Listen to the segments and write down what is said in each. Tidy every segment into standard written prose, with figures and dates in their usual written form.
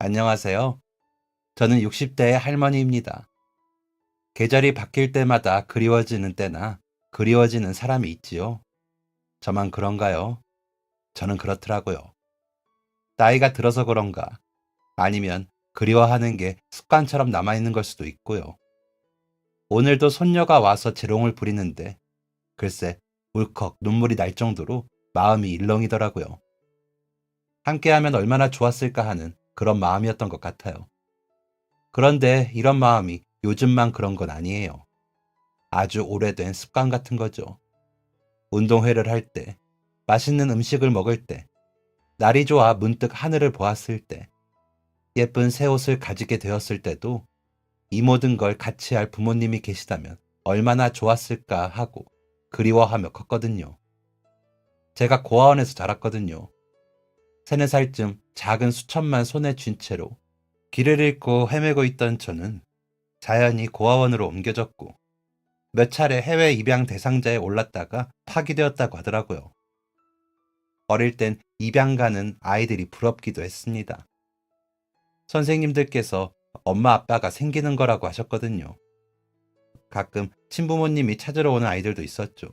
안녕하세요. 저는 60대의 할머니입니다. 계절이 바뀔 때마다 그리워지는 때나 그리워지는 사람이 있지요. 저만 그런가요? 저는 그렇더라고요. 나이가 들어서 그런가? 아니면 그리워하는 게 습관처럼 남아있는 걸 수도 있고요. 오늘도 손녀가 와서 재롱을 부리는데 글쎄 울컥 눈물이 날 정도로 마음이 일렁이더라고요. 함께하면 얼마나 좋았을까 하는 그런 마음이었던 것 같아요. 그런데 이런 마음이 요즘만 그런 건 아니에요. 아주 오래된 습관 같은 거죠. 운동회를 할 때, 맛있는 음식을 먹을 때, 날이 좋아 문득 하늘을 보았을 때, 예쁜 새 옷을 가지게 되었을 때도 이 모든 걸 같이 할 부모님이 계시다면 얼마나 좋았을까 하고 그리워하며 컸거든요. 제가 고아원에서 자랐거든요. 3~4살쯤 작은 수첩만 손에 쥔 채로 길을 잃고 헤매고 있던 저는 자연히 고아원으로 옮겨졌고 몇 차례 해외 입양 대상자에 올랐다가 파기되었다고 하더라고요. 어릴 땐 입양 가는 아이들이 부럽기도 했습니다. 선생님들께서 엄마 아빠가 생기는 거라고 하셨거든요. 가끔 친부모님이 찾으러 오는 아이들도 있었죠.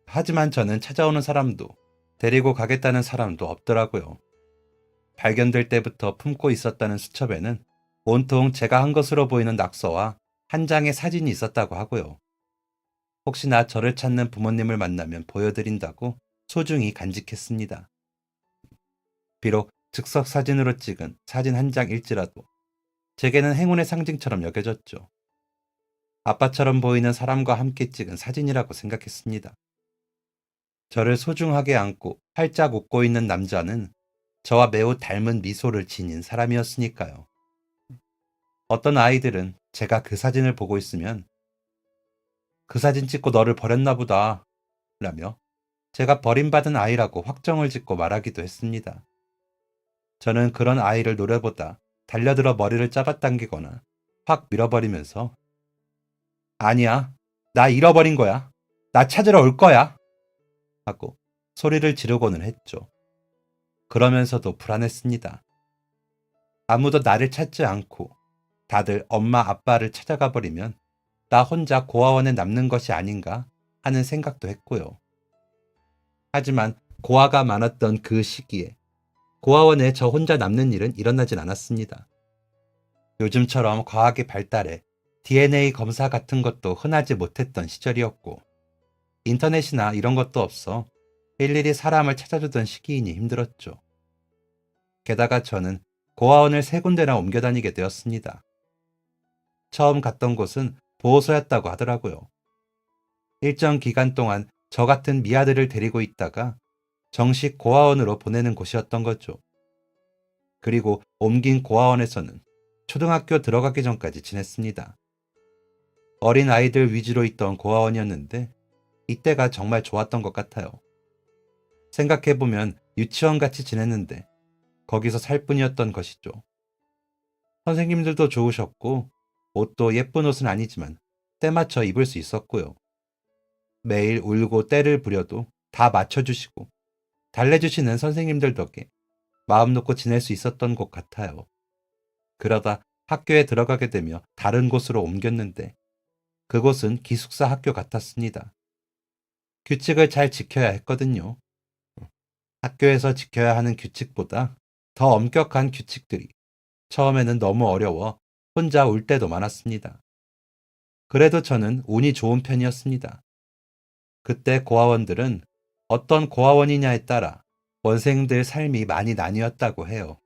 하지만 저는 찾아오는 사람도 데리고 가겠다는 사람도 없더라고요. 발견될 때부터 품고 있었다는 수첩에는 온통 제가 한 것으로 보이는 낙서와 한 장의 사진이 있었다고 하고요. 혹시나 저를 찾는 부모님을 만나면 보여드린다고 소중히 간직했습니다. 비록 즉석 사진으로 찍은 사진 한 장일지라도 제게는 행운의 상징처럼 여겨졌죠. 아빠처럼 보이는 사람과 함께 찍은 사진이라고 생각했습니다. 저를 소중하게 안고 활짝 웃고 있는 남자는 저와 매우 닮은 미소를 지닌 사람이었으니까요. 어떤 아이들은 제가 그 사진을 보고 있으면 그 사진 찍고 너를 버렸나 보다 라며 제가 버림받은 아이라고 확정을 짓고 말하기도 했습니다. 저는 그런 아이를 노려보다 달려들어 머리를 잡아당기거나 확 밀어버리면서 아니야, 나 잃어버린 거야. 나 찾으러 올 거야. 하고 소리를 지르고는 했죠. 그러면서도 불안했습니다. 아무도 나를 찾지 않고 다들 엄마 아빠를 찾아가 버리면 나 혼자 고아원에 남는 것이 아닌가 하는 생각도 했고요. 하지만 고아가 많았던 그 시기에 고아원에 저 혼자 남는 일은 일어나진 않았습니다. 요즘처럼 과학이 발달해 DNA 검사 같은 것도 흔하지 못했던 시절이었고 인터넷이나 이런 것도 없어 일일이 사람을 찾아주던 시기이니 힘들었죠. 게다가 저는 고아원을 3군데나 옮겨 다니게 되었습니다. 처음 갔던 곳은 보호소였다고 하더라고요. 일정 기간 동안 저 같은 미아들을 데리고 있다가 정식 고아원으로 보내는 곳이었던 거죠. 그리고 옮긴 고아원에서는 초등학교 들어가기 전까지 지냈습니다. 어린 아이들 위주로 있던 고아원이었는데 이때가 정말 좋았던 것 같아요. 생각해보면 유치원같이 지냈는데 거기서 살 뿐이었던 것이죠. 선생님들도 좋으셨고 옷도 예쁜 옷은 아니지만 때 맞춰 입을 수 있었고요. 매일 울고 때를 부려도 다 맞춰주시고 달래주시는 선생님들 덕에 마음 놓고 지낼 수 있었던 것 같아요. 그러다 학교에 들어가게 되며 다른 곳으로 옮겼는데 그곳은 기숙사 학교 같았습니다. 규칙을 잘 지켜야 했거든요. 학교에서 지켜야 하는 규칙보다 더 엄격한 규칙들이 처음에는 너무 어려워 혼자 울 때도 많았습니다. 그래도 저는 운이 좋은 편이었습니다. 그때 고아원들은 어떤 고아원이냐에 따라 원생들 삶이 많이 나뉘었다고 해요.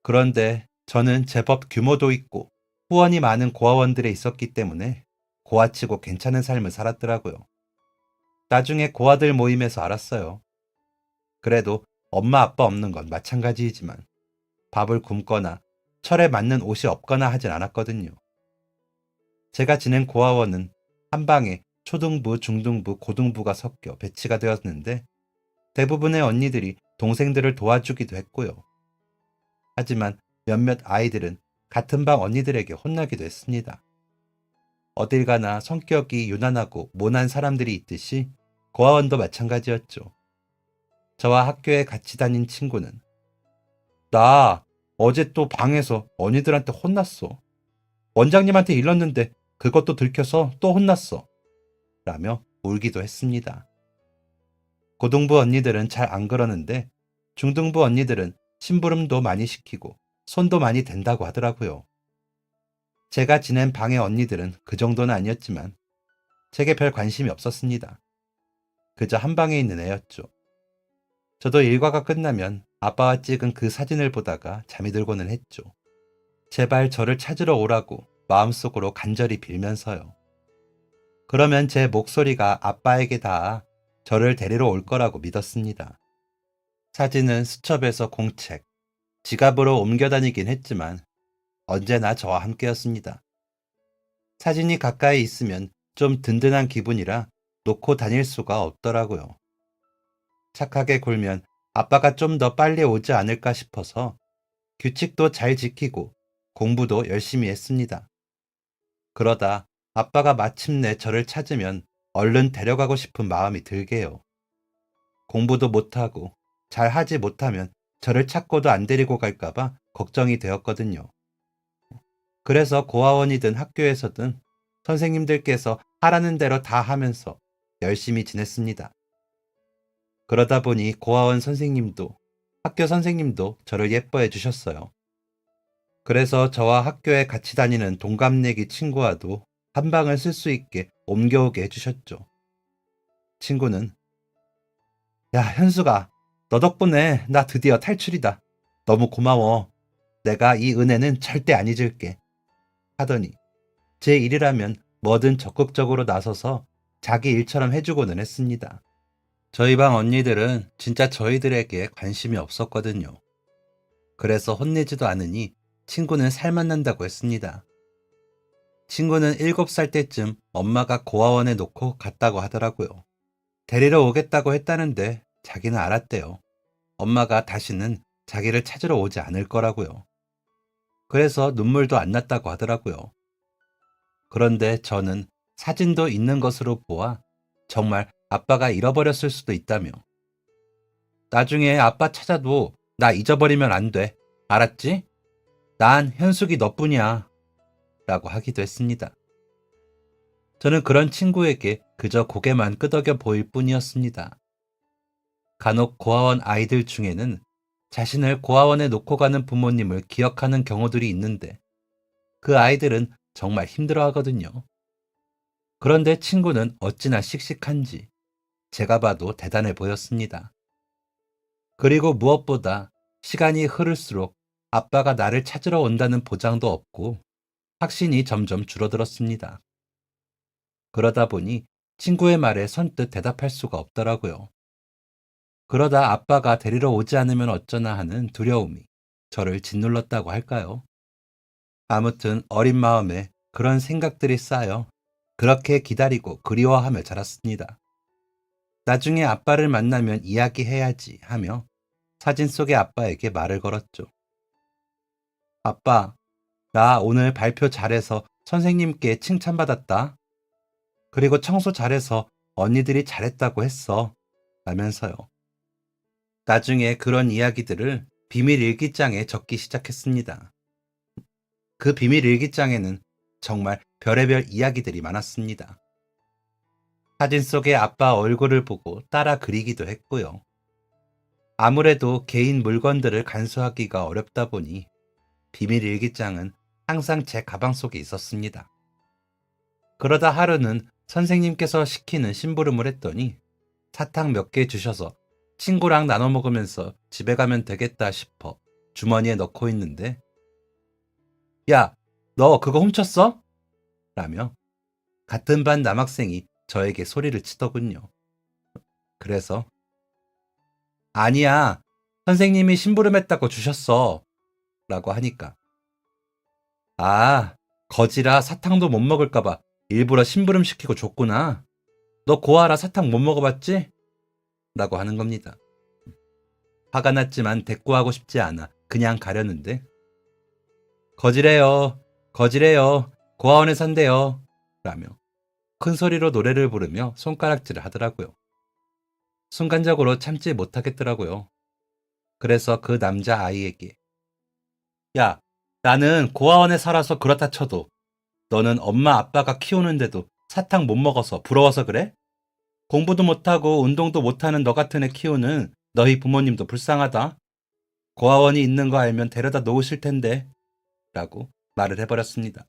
그런데 저는 제법 규모도 있고 후원이 많은 고아원들에 있었기 때문에 고아치고 괜찮은 삶을 살았더라고요. 나중에 고아들 모임에서 알았어요. 그래도 엄마 아빠 없는 건 마찬가지이지만 밥을 굶거나 철에 맞는 옷이 없거나 하진 않았거든요. 제가 지낸 고아원은 한 방에 초등부, 중등부, 고등부가 섞여 배치가 되었는데 대부분의 언니들이 동생들을 도와주기도 했고요. 하지만 몇몇 아이들은 같은 방 언니들에게 혼나기도 했습니다. 어딜 가나 성격이 유난하고 모난 사람들이 있듯이 고아원도 마찬가지였죠. 저와 학교에 같이 다닌 친구는 나 어제 또 방에서 언니들한테 혼났어. 원장님한테 일렀는데 그것도 들켜서 또 혼났어. 라며 울기도 했습니다. 고등부 언니들은 잘 안 그러는데 중등부 언니들은 심부름도 많이 시키고 손도 많이 댄다고 하더라고요. 제가 지낸 방의 언니들은 그 정도는 아니었지만 제게 별 관심이 없었습니다. 그저 한 방에 있는 애였죠. 저도 일과가 끝나면 아빠와 찍은 그 사진을 보다가 잠이 들고는 했죠. 제발 저를 찾으러 오라고 마음속으로 간절히 빌면서요. 그러면 제 목소리가 아빠에게 닿아 저를 데리러 올 거라고 믿었습니다. 사진은 수첩에서 공책, 지갑으로 옮겨 다니긴 했지만 언제나 저와 함께였습니다. 사진이 가까이 있으면 좀 든든한 기분이라 놓고 다닐 수가 없더라고요. 착하게 굴면 아빠가 좀 더 빨리 오지 않을까 싶어서 규칙도 잘 지키고 공부도 열심히 했습니다. 그러다 아빠가 마침내 저를 찾으면 얼른 데려가고 싶은 마음이 들게요. 공부도 못하고 잘 하지 못하면 저를 찾고도 안 데리고 갈까봐 걱정이 되었거든요. 그래서 고아원이든 학교에서든 선생님들께서 하라는 대로 다 하면서 열심히 지냈습니다. 그러다 보니 고아원 선생님도 학교 선생님도 저를 예뻐해 주셨어요. 그래서 저와 학교에 같이 다니는 동갑내기 친구와도 한 방을 쓸 수 있게 옮겨오게 해주셨죠. 친구는 야, 현수가 너 덕분에 나 드디어 탈출이다. 너무 고마워. 내가 이 은혜는 절대 안 잊을게. 하더니 제 일이라면 뭐든 적극적으로 나서서 자기 일처럼 해주고는 했습니다. 저희 방 언니들은 진짜 저희들에게 관심이 없었거든요. 그래서 혼내지도 않으니 친구는 살만 난다고 했습니다. 친구는 7살 때쯤 엄마가 고아원에 놓고 갔다고 하더라고요. 데리러 오겠다고 했다는데 자기는 알았대요. 엄마가 다시는 자기를 찾으러 오지 않을 거라고요. 그래서 눈물도 안 났다고 하더라고요. 그런데 저는 사진도 있는 것으로 보아 정말 아빠가 잃어버렸을 수도 있다며. 나중에 아빠 찾아도 나 잊어버리면 안 돼. 알았지? 난 현숙이 너뿐이야. 라고 하기도 했습니다. 저는 그런 친구에게 그저 고개만 끄덕여 보일 뿐이었습니다. 간혹 고아원 아이들 중에는 자신을 고아원에 놓고 가는 부모님을 기억하는 경우들이 있는데 그 아이들은 정말 힘들어 하거든요. 그런데 친구는 어찌나 씩씩한지 제가 봐도 대단해 보였습니다. 그리고 무엇보다 시간이 흐를수록 아빠가 나를 찾으러 온다는 보장도 없고 확신이 점점 줄어들었습니다. 그러다 보니 친구의 말에 선뜻 대답할 수가 없더라고요. 그러다 아빠가 데리러 오지 않으면 어쩌나 하는 두려움이 저를 짓눌렀다고 할까요? 아무튼 어린 마음에 그런 생각들이 쌓여 그렇게 기다리고 그리워하며 자랐습니다. 나중에 아빠를 만나면 이야기해야지 하며 사진 속의 아빠에게 말을 걸었죠. 아빠, 나 오늘 발표 잘해서 선생님께 칭찬받았다. 그리고 청소 잘해서 언니들이 잘했다고 했어. 라면서요. 나중에 그런 이야기들을 비밀 일기장에 적기 시작했습니다. 그 비밀 일기장에는 정말 별의별 이야기들이 많았습니다. 사진 속의 아빠 얼굴을 보고 따라 그리기도 했고요. 아무래도 개인 물건들을 간수하기가 어렵다 보니 비밀 일기장은 항상 제 가방 속에 있었습니다. 그러다 하루는 선생님께서 시키는 심부름을 했더니 사탕 몇 개 주셔서 친구랑 나눠 먹으면서 집에 가면 되겠다 싶어 주머니에 넣고 있는데 야, 너 그거 훔쳤어? 라며 같은 반 남학생이 저에게 소리를 치더군요. 그래서 아니야, 선생님이 심부름했다고 주셨어. 라고 하니까 아, 거지라 사탕도 못 먹을까봐 일부러 심부름 시키고 줬구나. 너 고아라 사탕 못 먹어봤지? 라고 하는 겁니다. 화가 났지만 대꾸하고 싶지 않아 그냥 가려는데 거지래요, 거지래요, 고아원에 산대요. 라며 큰 소리로 노래를 부르며 손가락질을 하더라고요. 순간적으로 참지 못하겠더라고요. 그래서 그 남자 아이에게 야, 나는 고아원에 살아서 그렇다 쳐도 너는 엄마 아빠가 키우는데도 사탕 못 먹어서 부러워서 그래? 공부도 못하고 운동도 못하는 너 같은 애 키우는 너희 부모님도 불쌍하다. 고아원이 있는 거 알면 데려다 놓으실 텐데. 라고 말을 해버렸습니다.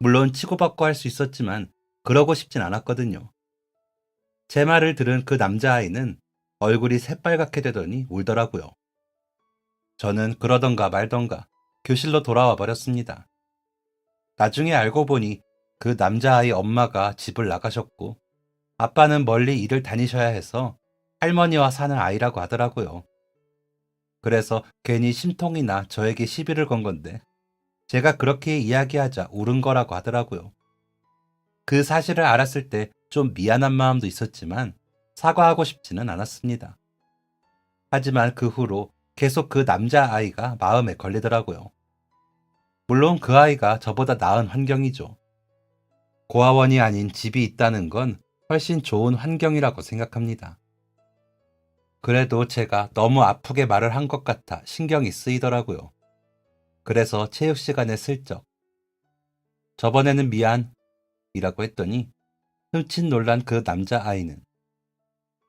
물론 치고받고 할 수 있었지만 그러고 싶진 않았거든요. 제 말을 들은 그 남자아이는 얼굴이 새빨갛게 되더니 울더라고요. 저는 그러던가 말던가 교실로 돌아와 버렸습니다. 나중에 알고 보니 그 남자아이 엄마가 집을 나가셨고 아빠는 멀리 일을 다니셔야 해서 할머니와 사는 아이라고 하더라고요. 그래서 괜히 심통이나 저에게 시비를 건 건데 제가 그렇게 이야기하자 울은 거라고 하더라고요. 그 사실을 알았을 때 좀 미안한 마음도 있었지만 사과하고 싶지는 않았습니다. 하지만 그 후로 계속 그 남자아이가 마음에 걸리더라고요. 물론 그 아이가 저보다 나은 환경이죠. 고아원이 아닌 집이 있다는 건 훨씬 좋은 환경이라고 생각합니다. 그래도 제가 너무 아프게 말을 한 것 같아 신경이 쓰이더라고요. 그래서 체육 시간에 슬쩍 저번에는 미안 이라고 했더니 흠칫 놀란 그 남자아이는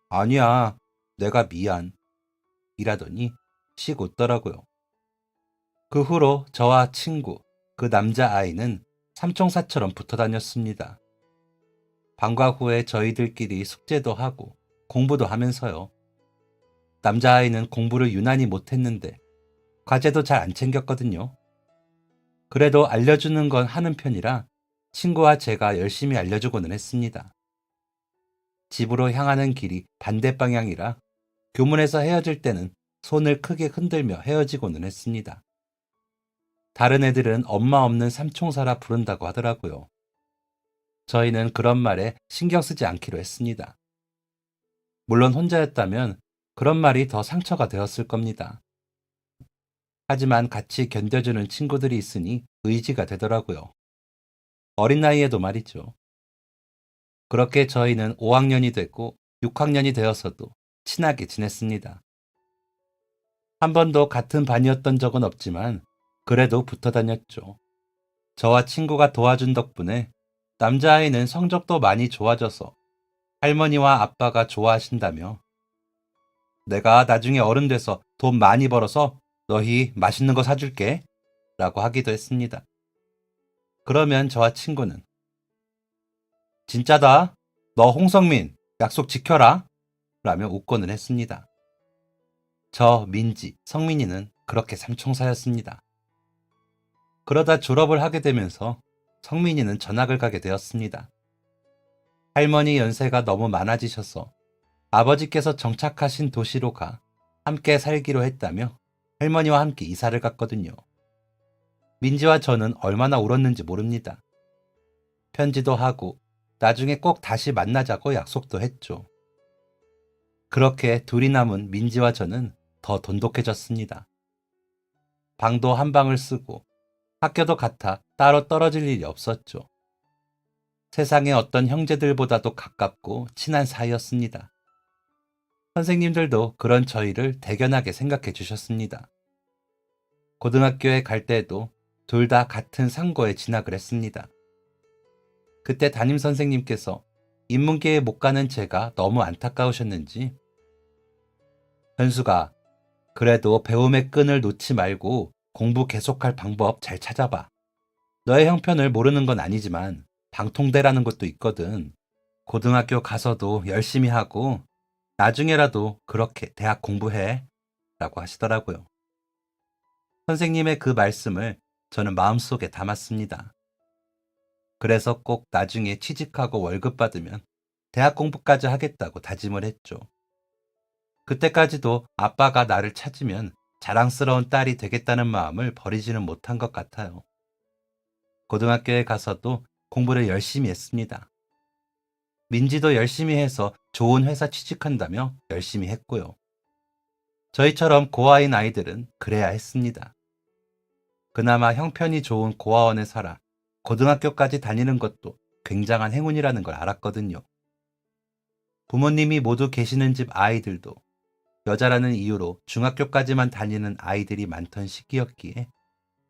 아니야, 내가 미안 이라더니 씩 웃더라고요. 그 후로 저와 친구, 그 남자아이는 삼총사처럼 붙어 다녔습니다. 방과 후에 저희들끼리 숙제도 하고 공부도 하면서요. 남자아이는 공부를 유난히 못했는데 과제도 잘 안 챙겼거든요. 그래도 알려주는 건 하는 편이라 친구와 제가 열심히 알려주고는 했습니다. 집으로 향하는 길이 반대 방향이라 교문에서 헤어질 때는 손을 크게 흔들며 헤어지고는 했습니다. 다른 애들은 엄마 없는 삼총사라 부른다고 하더라고요. 저희는 그런 말에 신경 쓰지 않기로 했습니다. 물론 혼자였다면 그런 말이 더 상처가 되었을 겁니다. 하지만 같이 견뎌주는 친구들이 있으니 의지가 되더라고요. 어린 나이에도 말이죠. 그렇게 저희는 5학년이 됐고 6학년이 되어서도 친하게 지냈습니다. 한 번도 같은 반이었던 적은 없지만 그래도 붙어 다녔죠. 저와 친구가 도와준 덕분에 남자아이는 성적도 많이 좋아져서 할머니와 아빠가 좋아하신다며 내가 나중에 어른 돼서 돈 많이 벌어서 너희 맛있는 거 사줄게 라고 하기도 했습니다. 그러면 저와 친구는 진짜다. 너 홍성민 약속 지켜라 라며 웃고는 했습니다. 저 민지, 성민이는 그렇게 삼총사였습니다. 그러다 졸업을 하게 되면서 성민이는 전학을 가게 되었습니다. 할머니 연세가 너무 많아지셔서 아버지께서 정착하신 도시로 가 함께 살기로 했다며 할머니와 함께 이사를 갔거든요. 민지와 저는 얼마나 울었는지 모릅니다. 편지도 하고 나중에 꼭 다시 만나자고 약속도 했죠. 그렇게 둘이 남은 민지와 저는 더 돈독해졌습니다. 방도 한 방을 쓰고 학교도 같아 따로 떨어질 일이 없었죠. 세상의 어떤 형제들보다도 가깝고 친한 사이였습니다. 선생님들도 그런 저희를 대견하게 생각해 주셨습니다. 고등학교에 갈 때에도 둘 다 같은 상고에 진학을 했습니다. 그때 담임 선생님께서 인문계에 못 가는 제가 너무 안타까우셨는지 현수가 그래도 배움의 끈을 놓지 말고 공부 계속할 방법 잘 찾아봐. 너의 형편을 모르는 건 아니지만 방통대라는 것도 있거든. 고등학교 가서도 열심히 하고 나중에라도 그렇게 대학 공부해 라고 하시더라고요. 선생님의 그 말씀을 저는 마음속에 담았습니다. 그래서 꼭 나중에 취직하고 월급 받으면 대학 공부까지 하겠다고 다짐을 했죠. 그때까지도 아빠가 나를 찾으면 자랑스러운 딸이 되겠다는 마음을 버리지는 못한 것 같아요. 고등학교에 가서도 공부를 열심히 했습니다. 민지도 열심히 해서 좋은 회사 취직한다며 열심히 했고요. 저희처럼 고아인 아이들은 그래야 했습니다. 그나마 형편이 좋은 고아원에 살아 고등학교까지 다니는 것도 굉장한 행운이라는 걸 알았거든요. 부모님이 모두 계시는 집 아이들도 여자라는 이유로 중학교까지만 다니는 아이들이 많던 시기였기에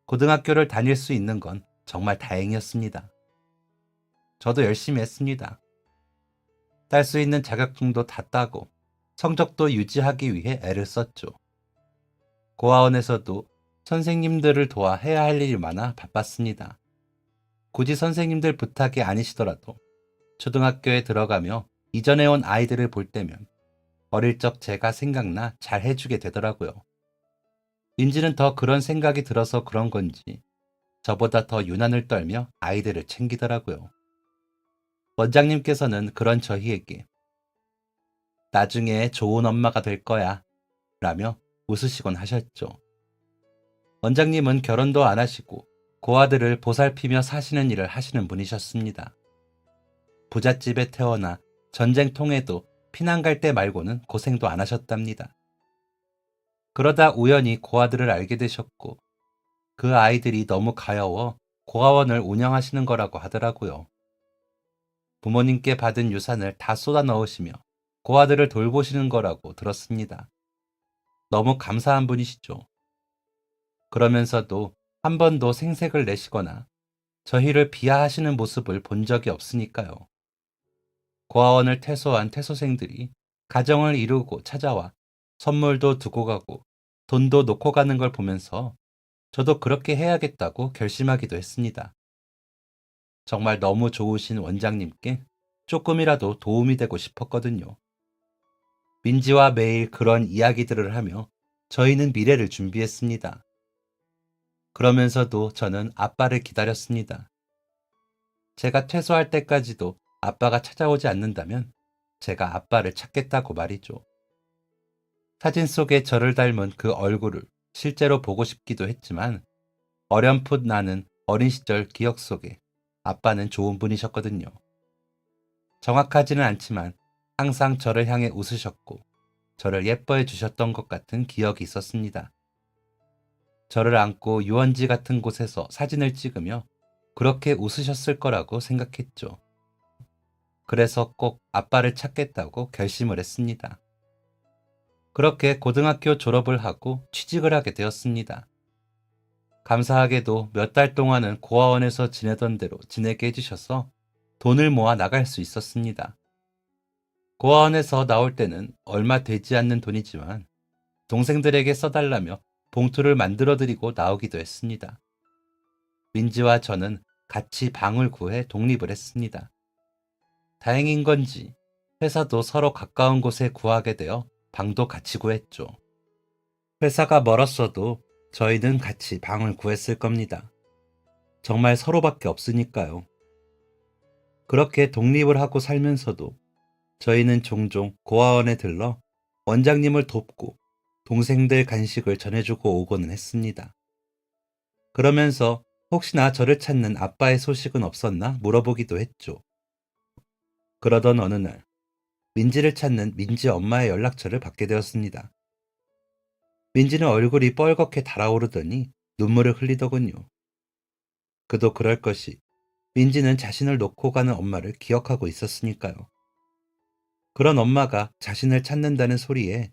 고등학교를 다닐 수 있는 건 정말 다행이었습니다. 저도 열심히 했습니다. 딸 수 있는 자격증도 다 따고 성적도 유지하기 위해 애를 썼죠. 고아원에서도 선생님들을 도와 해야 할 일이 많아 바빴습니다. 굳이 선생님들 부탁이 아니시더라도 초등학교에 들어가며 이전에 온 아이들을 볼 때면 어릴 적 제가 생각나 잘 해주게 되더라고요. 민지는 더 그런 생각이 들어서 그런 건지 저보다 더 유난을 떨며 아이들을 챙기더라고요. 원장님께서는 그런 저희에게 나중에 좋은 엄마가 될 거야 라며 웃으시곤 하셨죠. 원장님은 결혼도 안 하시고 고아들을 보살피며 사시는 일을 하시는 분이셨습니다. 부잣집에 태어나 전쟁통에도 피난 갈 때 말고는 고생도 안 하셨답니다. 그러다 우연히 고아들을 알게 되셨고 그 아이들이 너무 가여워 고아원을 운영하시는 거라고 하더라고요. 부모님께 받은 유산을 다 쏟아 넣으시며 고아들을 돌보시는 거라고 들었습니다. 너무 감사한 분이시죠. 그러면서도 한 번도 생색을 내시거나 저희를 비하하시는 모습을 본 적이 없으니까요. 고아원을 퇴소한 퇴소생들이 가정을 이루고 찾아와 선물도 두고 가고 돈도 놓고 가는 걸 보면서 저도 그렇게 해야겠다고 결심하기도 했습니다. 정말 너무 좋으신 원장님께 조금이라도 도움이 되고 싶었거든요. 민지와 매일 그런 이야기들을 하며 저희는 미래를 준비했습니다. 그러면서도 저는 아빠를 기다렸습니다. 제가 퇴소할 때까지도 아빠가 찾아오지 않는다면 제가 아빠를 찾겠다고 말이죠. 사진 속에 저를 닮은 그 얼굴을 실제로 보고 싶기도 했지만 어렴풋 나는 어린 시절 기억 속에 아빠는 좋은 분이셨거든요. 정확하지는 않지만 항상 저를 향해 웃으셨고 저를 예뻐해 주셨던 것 같은 기억이 있었습니다. 저를 안고 유원지 같은 곳에서 사진을 찍으며 그렇게 웃으셨을 거라고 생각했죠. 그래서 꼭 아빠를 찾겠다고 결심을 했습니다. 그렇게 고등학교 졸업을 하고 취직을 하게 되었습니다. 감사하게도 몇 달 동안은 고아원에서 지내던 대로 지내게 해주셔서 돈을 모아 나갈 수 있었습니다. 고아원에서 나올 때는 얼마 되지 않는 돈이지만 동생들에게 써달라며 봉투를 만들어드리고 나오기도 했습니다. 민지와 저는 같이 방을 구해 독립을 했습니다. 다행인 건지 회사도 서로 가까운 곳에 구하게 되어 방도 같이 구했죠. 회사가 멀었어도 저희는 같이 방을 구했을 겁니다. 정말 서로밖에 없으니까요. 그렇게 독립을 하고 살면서도 저희는 종종 고아원에 들러 원장님을 돕고 동생들 간식을 전해주고 오고는 했습니다. 그러면서 혹시나 저를 찾는 아빠의 소식은 없었나 물어보기도 했죠. 그러던 어느 날 민지를 찾는 민지 엄마의 연락처를 받게 되었습니다. 민지는 얼굴이 뻘겋게 달아오르더니 눈물을 흘리더군요. 그도 그럴 것이 민지는 자신을 놓고 가는 엄마를 기억하고 있었으니까요. 그런 엄마가 자신을 찾는다는 소리에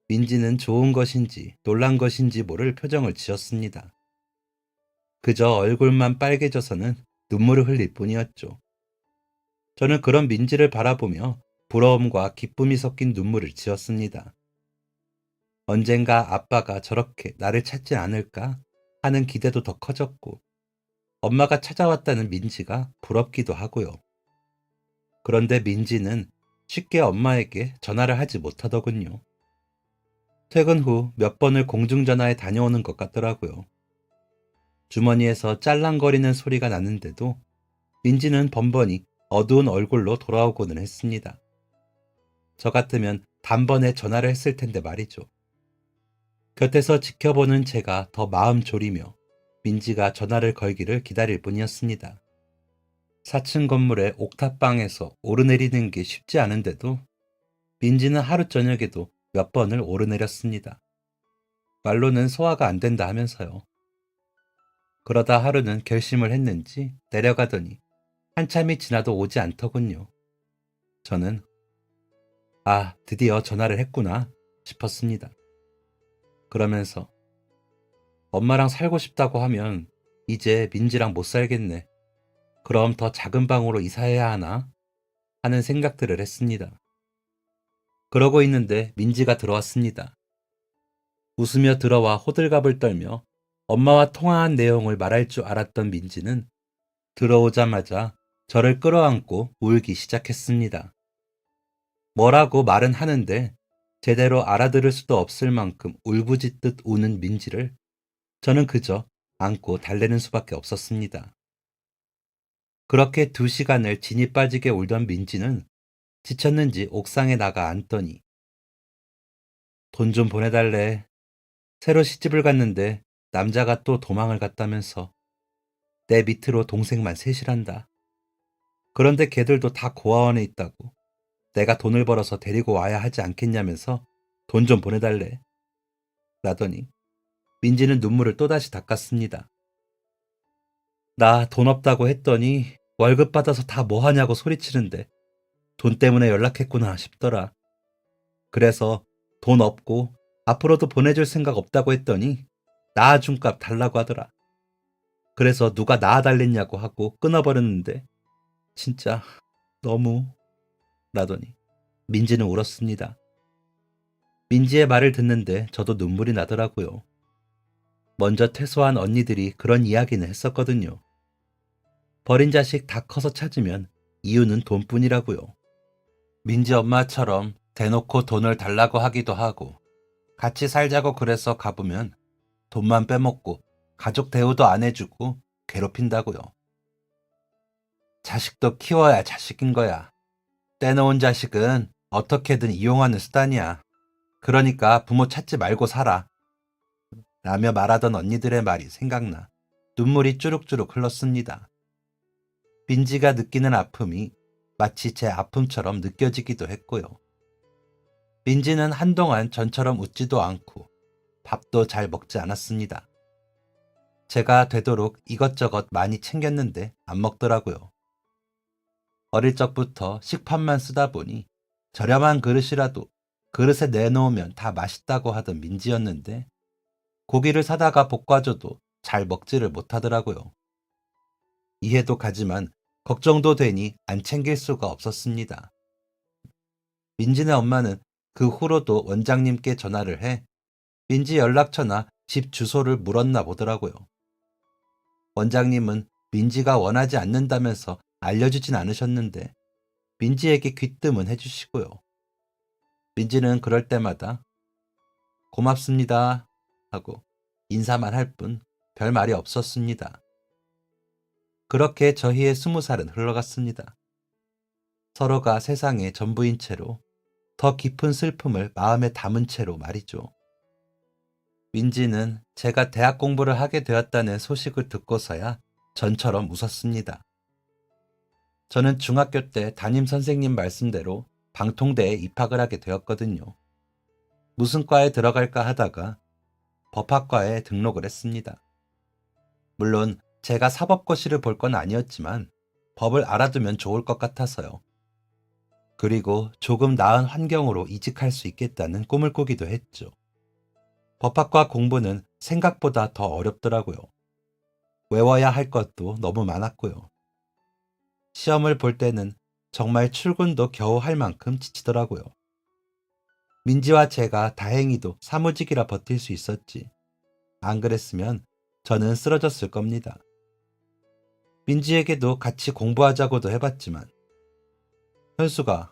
민지는 좋은 것인지 놀란 것인지 모를 표정을 지었습니다. 그저 얼굴만 빨개져서는 눈물을 흘릴 뿐이었죠. 저는 그런 민지를 바라보며 부러움과 기쁨이 섞인 눈물을 지었습니다. 언젠가 아빠가 저렇게 나를 찾지 않을까 하는 기대도 더 커졌고 엄마가 찾아왔다는 민지가 부럽기도 하고요. 그런데 민지는 쉽게 엄마에게 전화를 하지 못하더군요. 퇴근 후 몇 번을 공중전화에 다녀오는 것 같더라고요. 주머니에서 짤랑거리는 소리가 나는데도 민지는 번번이 어두운 얼굴로 돌아오고는 했습니다. 저 같으면 단번에 전화를 했을 텐데 말이죠. 곁에서 지켜보는 제가 더 마음 졸이며 민지가 전화를 걸기를 기다릴 뿐이었습니다. 4층 건물의 옥탑방에서 오르내리는 게 쉽지 않은데도 민지는 하루 저녁에도 몇 번을 오르내렸습니다. 말로는 소화가 안 된다 하면서요. 그러다 하루는 결심을 했는지 내려가더니 한참이 지나도 오지 않더군요. 저는 드디어 전화를 했구나 싶었습니다. 그러면서 엄마랑 살고 싶다고 하면 이제 민지랑 못 살겠네. 그럼 더 작은 방으로 이사해야 하나? 하는 생각들을 했습니다. 그러고 있는데 민지가 들어왔습니다. 웃으며 들어와 호들갑을 떨며 엄마와 통화한 내용을 말할 줄 알았던 민지는 들어오자마자 저를 끌어안고 울기 시작했습니다. 뭐라고 말은 하는데 제대로 알아들을 수도 없을 만큼 울부짖듯 우는 민지를 저는 그저 안고 달래는 수밖에 없었습니다. 그렇게 2시간을 진이 빠지게 울던 민지는 지쳤는지 옥상에 나가 앉더니 돈 좀 보내달래. 새로 시집을 갔는데 남자가 또 도망을 갔다면서 내 밑으로 동생만 셋이란다. 그런데 걔들도 다 고아원에 있다고. 내가 돈을 벌어서 데리고 와야 하지 않겠냐면서 돈 좀 보내달래. 라더니 민지는 눈물을 또다시 닦았습니다. 나 돈 없다고 했더니 월급 받아서 다 뭐하냐고 소리치는데 돈 때문에 연락했구나 싶더라. 그래서 돈 없고 앞으로도 보내줄 생각 없다고 했더니 낳아준 값 달라고 하더라. 그래서 누가 낳아달랬냐고 하고 끊어버렸는데 진짜 너무 라더니 민지는 울었습니다. 민지의 말을 듣는데 저도 눈물이 나더라고요. 먼저 퇴소한 언니들이 그런 이야기는 했었거든요. 버린 자식 다 커서 찾으면 이유는 돈뿐이라고요. 민지 엄마처럼 대놓고 돈을 달라고 하기도 하고 같이 살자고 그래서 가보면 돈만 빼먹고 가족 대우도 안 해주고 괴롭힌다고요. 자식도 키워야 자식인 거야. 떼놓은 자식은 어떻게든 이용하는 수단이야. 그러니까 부모 찾지 말고 살아. 라며 말하던 언니들의 말이 생각나 눈물이 주룩주룩 흘렀습니다. 민지가 느끼는 아픔이 마치 제 아픔처럼 느껴지기도 했고요. 민지는 한동안 전처럼 웃지도 않고 밥도 잘 먹지 않았습니다. 제가 되도록 이것저것 많이 챙겼는데 안 먹더라고요. 어릴 적부터 식판만 쓰다 보니 저렴한 그릇이라도 그릇에 내놓으면 다 맛있다고 하던 민지였는데 고기를 사다가 볶아줘도 잘 먹지를 못하더라고요. 이해도 가지만 걱정도 되니 안 챙길 수가 없었습니다. 민지네 엄마는 그 후로도 원장님께 전화를 해 민지 연락처나 집 주소를 물었나 보더라고요. 원장님은 민지가 원하지 않는다면서 알려주진 않으셨는데 민지에게 귀뜸은 해주시고요. 민지는 그럴 때마다 고맙습니다 하고 인사만 할 뿐 별 말이 없었습니다. 그렇게 저희의 20살은 흘러갔습니다. 서로가 세상의 전부인 채로 더 깊은 슬픔을 마음에 담은 채로 말이죠. 민지는 제가 대학 공부를 하게 되었다는 소식을 듣고서야 전처럼 웃었습니다. 저는 중학교 때 담임 선생님 말씀대로 방통대에 입학을 하게 되었거든요. 무슨 과에 들어갈까 하다가 법학과에 등록을 했습니다. 물론 제가 사법고시를 볼 건 아니었지만 법을 알아두면 좋을 것 같아서요. 그리고 조금 나은 환경으로 이직할 수 있겠다는 꿈을 꾸기도 했죠. 법학과 공부는 생각보다 더 어렵더라고요. 외워야 할 것도 너무 많았고요. 시험을 볼 때는 정말 출근도 겨우 할 만큼 지치더라고요. 민지와 제가 다행히도 사무직이라 버틸 수 있었지. 안 그랬으면 저는 쓰러졌을 겁니다. 민지에게도 같이 공부하자고도 해봤지만 현수가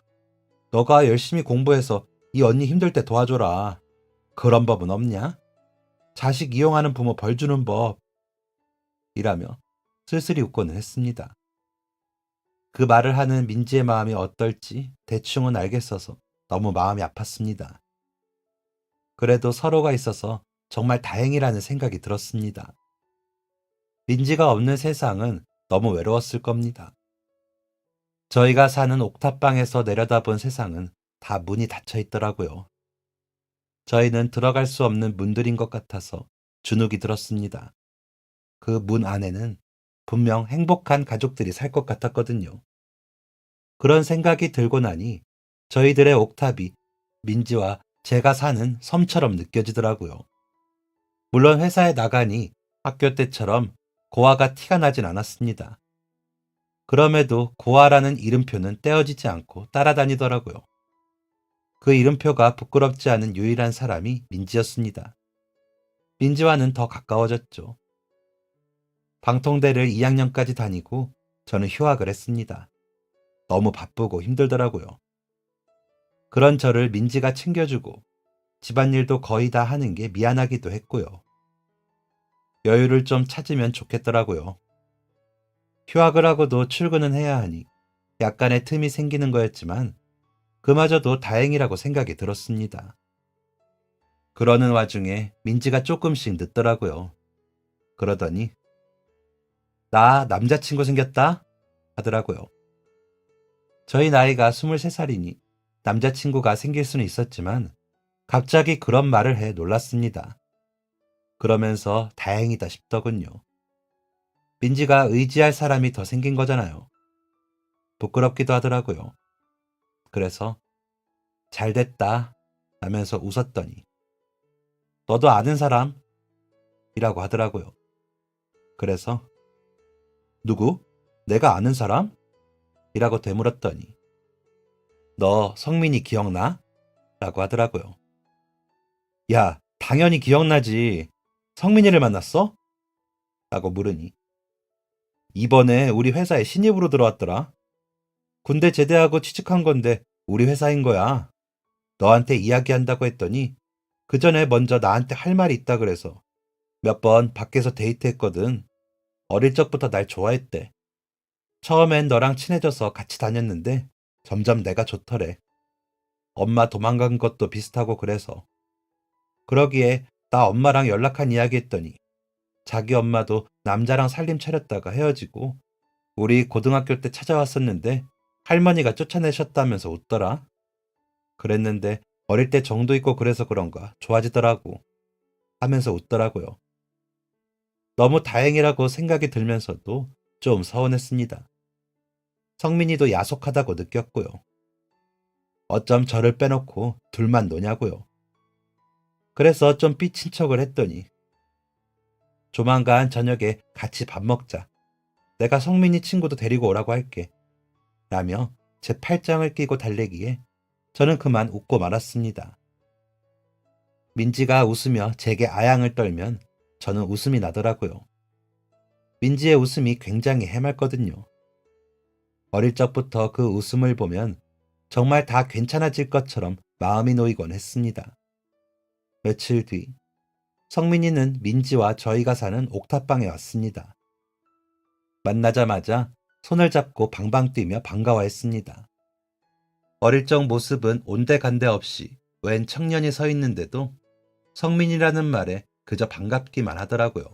너가 열심히 공부해서 이 언니 힘들 때 도와줘라. 그런 법은 없냐? 자식 이용하는 부모 벌 주는 법. 이라며 쓸쓸히 웃고는 했습니다. 그 말을 하는 민지의 마음이 어떨지 대충은 알겠어서 너무 마음이 아팠습니다. 그래도 서로가 있어서 정말 다행이라는 생각이 들었습니다. 민지가 없는 세상은 너무 외로웠을 겁니다. 저희가 사는 옥탑방에서 내려다본 세상은 다 문이 닫혀 있더라고요. 저희는 들어갈 수 없는 문들인 것 같아서 주눅이 들었습니다. 그 문 안에는 분명 행복한 가족들이 살 것 같았거든요. 그런 생각이 들고 나니 저희들의 옥탑이 민지와 제가 사는 섬처럼 느껴지더라고요. 물론 회사에 나가니 학교 때처럼 고아가 티가 나진 않았습니다. 그럼에도 고아라는 이름표는 떼어지지 않고 따라다니더라고요. 그 이름표가 부끄럽지 않은 유일한 사람이 민지였습니다. 민지와는 더 가까워졌죠. 방통대를 2학년까지 다니고 저는 휴학을 했습니다. 너무 바쁘고 힘들더라고요. 그런 저를 민지가 챙겨주고 집안일도 거의 다 하는 게 미안하기도 했고요. 여유를 좀 찾으면 좋겠더라고요. 휴학을 하고도 출근은 해야 하니 약간의 틈이 생기는 거였지만 그마저도 다행이라고 생각이 들었습니다. 그러는 와중에 민지가 조금씩 늦더라고요. 그러더니 나 남자친구 생겼다 하더라고요. 저희 나이가 23살이니 남자친구가 생길 수는 있었지만 갑자기 그런 말을 해 놀랐습니다. 그러면서 다행이다 싶더군요. 민지가 의지할 사람이 더 생긴 거잖아요. 부끄럽기도 하더라고요. 그래서 잘 됐다 라면서 웃었더니 너도 아는 사람? 이라고 하더라고요. 그래서 누구? 내가 아는 사람? 이라고 되물었더니 너 성민이 기억나? 라고 하더라고요. 야, 당연히 기억나지. 성민이를 만났어? 라고 물으니 이번에 우리 회사에 신입으로 들어왔더라. 군대 제대하고 취직한 건데 우리 회사인 거야. 너한테 이야기한다고 했더니 그 전에 먼저 나한테 할 말이 있다 그래서 몇 번 밖에서 데이트했거든. 어릴 적부터 날 좋아했대. 처음엔 너랑 친해져서 같이 다녔는데 점점 내가 좋더래. 엄마 도망간 것도 비슷하고 그래서. 그러기에 나 엄마랑 연락한 이야기 했더니 자기 엄마도 남자랑 살림 차렸다가 헤어지고 우리 고등학교 때 찾아왔었는데 할머니가 쫓아내셨다면서 웃더라. 그랬는데 어릴 때 정도 있고 그래서 그런가 좋아지더라고 하면서 웃더라고요. 너무 다행이라고 생각이 들면서도 좀 서운했습니다. 성민이도 야속하다고 느꼈고요. 어쩜 저를 빼놓고 둘만 노냐고요. 그래서 좀 삐친 척을 했더니 조만간 저녁에 같이 밥 먹자. 내가 성민이 친구도 데리고 오라고 할게. 라며 제 팔짱을 끼고 달래기에 저는 그만 웃고 말았습니다. 민지가 웃으며 제게 아양을 떨면 저는 웃음이 나더라고요. 민지의 웃음이 굉장히 해맑거든요. 어릴 적부터 그 웃음을 보면 정말 다 괜찮아질 것처럼 마음이 놓이곤 했습니다. 며칠 뒤 성민이는 민지와 저희가 사는 옥탑방에 왔습니다. 만나자마자 손을 잡고 방방 뛰며 반가워했습니다. 어릴 적 모습은 온데간데 없이 웬 청년이 서 있는데도 성민이라는 말에 그저 반갑기만 하더라고요.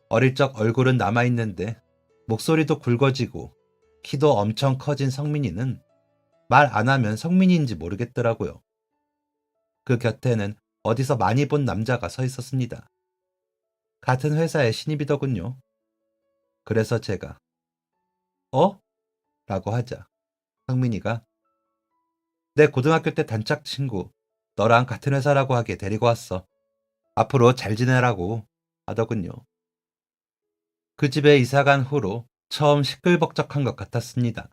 어릴 적 얼굴은 남아있는데 목소리도 굵어지고 키도 엄청 커진 성민이는 말 안 하면 성민이인지 모르겠더라고요. 그 곁에는 어디서 많이 본 남자가 서 있었습니다. 같은 회사의 신입이더군요. 그래서 제가 어? 라고 하자 성민이가 내 고등학교 때 단짝 친구 너랑 같은 회사라고 하게 데리고 왔어. 앞으로 잘 지내라고 하더군요. 그 집에 이사간 후로 처음 시끌벅적한 것 같았습니다.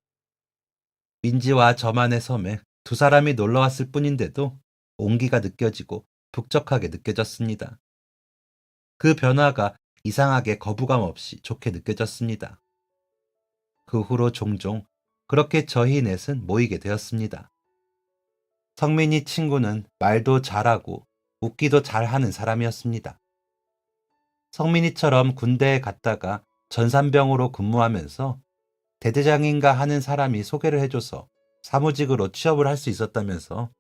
민지와 저만의 섬에 두 사람이 놀러 왔을 뿐인데도 온기가 느껴지고 북적하게 느껴졌습니다. 그 변화가 이상하게 거부감 없이 좋게 느껴졌습니다. 그 후로 종종 그렇게 저희 넷은 모이게 되었습니다. 성민이 친구는 말도 잘하고 웃기도 잘하는 사람이었습니다. 성민이처럼 군대에 갔다가 전산병으로 근무하면서 대대장인가 하는 사람이 소개를 해줘서 사무직으로 취업을 할 수 있었다면서.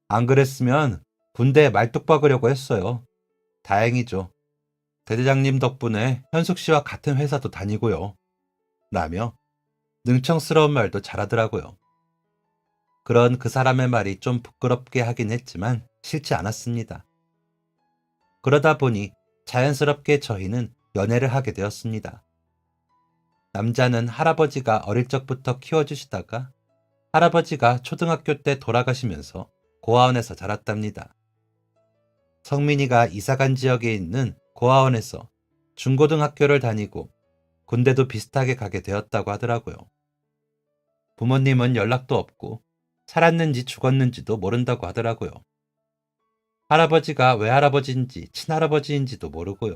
안 그랬으면 군대에 말뚝 박으려고 했어요. 다행이죠. 대대장님 덕분에 현숙 씨와 같은 회사도 다니고요. 라며 능청스러운 말도 잘하더라고요. 그런 그 사람의 말이 좀 부끄럽게 하긴 했지만 싫지 않았습니다. 그러다 보니 자연스럽게 저희는 연애를 하게 되었습니다. 남자는 할아버지가 어릴 적부터 키워주시다가 할아버지가 초등학교 때 돌아가시면서 고아원에서 자랐답니다. 성민이가 이사간 지역에 있는 고아원에서 중고등학교를 다니고 군대도 비슷하게 가게 되었다고 하더라고요. 부모님은 연락도 없고 살았는지 죽었는지도 모른다고 하더라고요. 할아버지가 외할아버지인지 친할아버지인지도 모르고요.